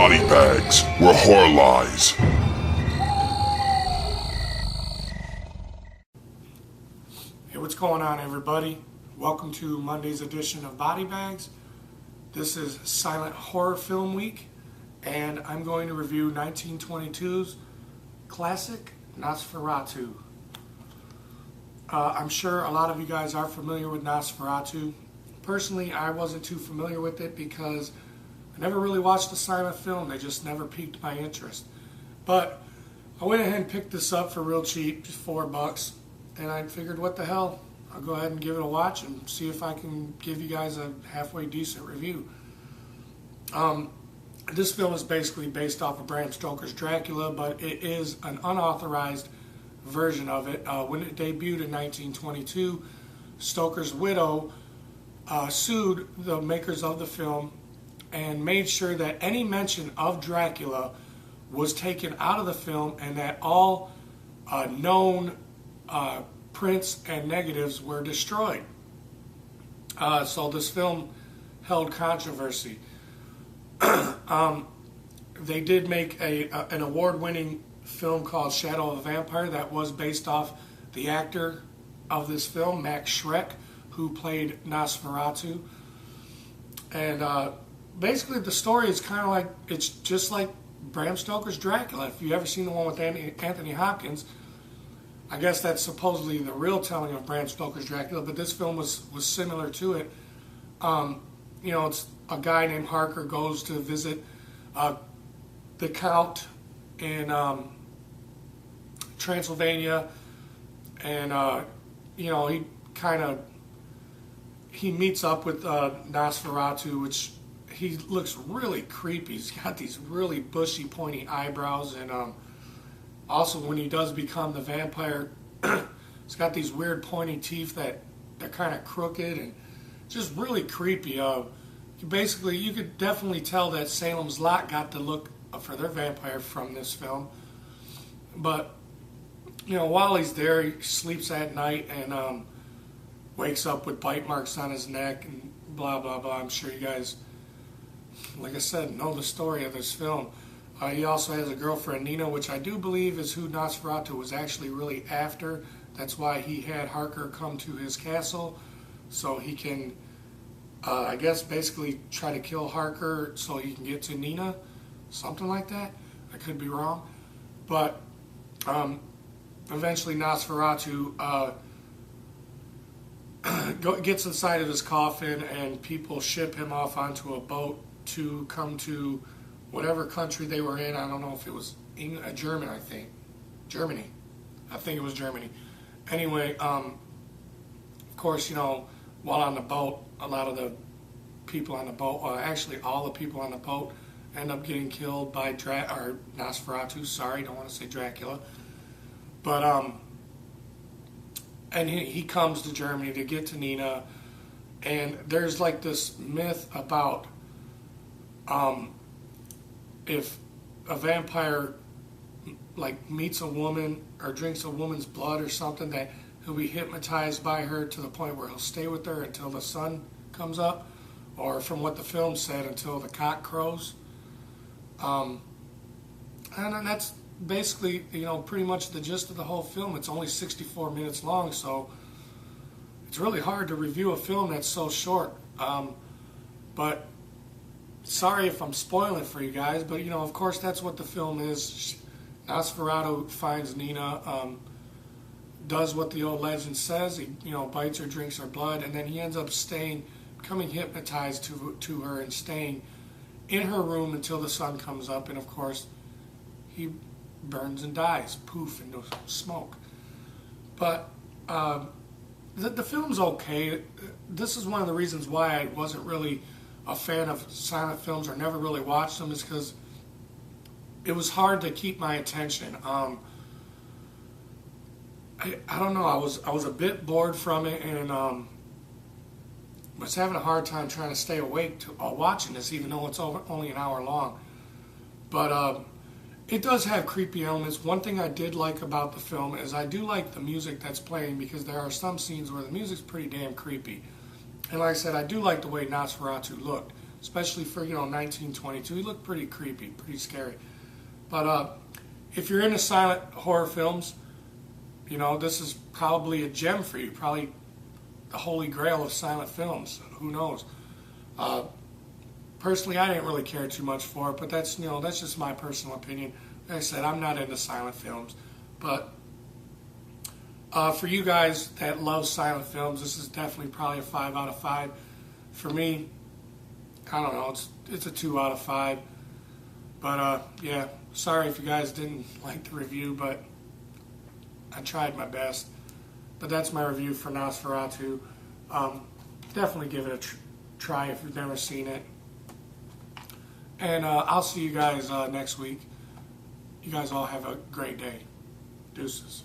Bodybags, where horror lies. Hey, what's going on, everybody? Welcome to Monday's edition of Bodybags. This is Silent Horror Film Week, and I'm going to review 1922's classic Nosferatu. I'm sure a lot of you guys are familiar with Nosferatu. Personally, I wasn't too familiar with it because I never really watched a silent film. They just never piqued my interest. But I went ahead and picked this up for real cheap, just $4, and I figured, what the hell? I'll go ahead and give it a watch and see if I can give you guys a halfway decent review. This film is basically based off of Bram Stoker's Dracula, but it is an unauthorized version of it. When it debuted in 1922, Stoker's widow sued the makers of the film and made sure that any mention of Dracula was taken out of the film and that all known prints and negatives were destroyed. So this film held controversy. They did make an award-winning film called Shadow of a Vampire that was based off the actor of this film, Max Schreck, who played Nosferatu. And basically the story is kind of like, it's just like Bram Stoker's Dracula. If you've ever seen the one with Anthony Hopkins, I guess that's supposedly the real telling of Bram Stoker's Dracula, but this film was similar to it. You know, it's a guy named Harker goes to visit the Count in Transylvania, and you know, he meets up with Nosferatu, which he looks really creepy. He's got these really bushy, pointy eyebrows, and also when he does become the vampire, he's got these weird pointy teeth that they're kind of crooked and just really creepy. Basically, you could definitely tell that Salem's Lot got the look for their vampire from this film. But you know, while he's there, he sleeps at night and wakes up with bite marks on his neck and blah blah blah. I'm sure you guys, like I said, know the story of this film. He also has a girlfriend, Nina, which I do believe is who Nosferatu was actually really after. That's why he had Harker come to his castle, so he can, I guess, basically try to kill Harker so he can get to Nina. Something like that. I could be wrong. But eventually Nosferatu gets inside of his coffin, and people ship him off onto a boat to come to whatever country they were in. I don't know if it was German, I think. Germany. I think it was Germany. Anyway, of course, you know, while on the boat, a lot of the people on the boat, actually all the people on the boat, end up getting killed by Nosferatu. Sorry, don't want to say Dracula. But, and he comes to Germany to get to Nina, and there's like this myth about if a vampire like meets a woman or drinks a woman's blood or something, that he'll be hypnotized by her to the point where he'll stay with her until the sun comes up, or from what the film said, until the cock crows. And that's basically, you know, pretty much the gist of the whole film. It's only 64 minutes long, so it's really hard to review a film that's so short. But sorry if I'm spoiling it for you guys, but you know, of course, that's what the film is. Nosferatu finds Nina, does what the old legend says. He, you know, bites her, drinks her blood, and then he ends up becoming hypnotized to her and staying in her room until the sun comes up, and of course, he burns and dies, poof, into smoke. But the film's okay. This is one of the reasons why I wasn't really a fan of silent films or never really watched them, is because it was hard to keep my attention. I don't know. I was a bit bored from it, and was having a hard time trying to stay awake while watching this, even though it's only an hour long. But it does have creepy elements. One thing I did like about the film is I do like the music that's playing, because there are some scenes where the music's pretty damn creepy. And like I said, I do like the way Nosferatu looked. especially for 1922. He looked pretty creepy, pretty scary. But if you're into silent horror films, this is probably a gem for you. Probably the holy grail of silent films. Who knows? Personally, I didn't really care too much for it, but that's just my personal opinion. Like I said, I'm not into silent films, but for you guys that love silent films, this is definitely probably a 5 out of 5. For me, I don't know, it's a 2 out of 5. But yeah, sorry if you guys didn't like the review, but I tried my best. But that's my review for Nosferatu. Definitely give it a try if you've never seen it. And I'll see you guys next week. You guys all have a great day. Deuces.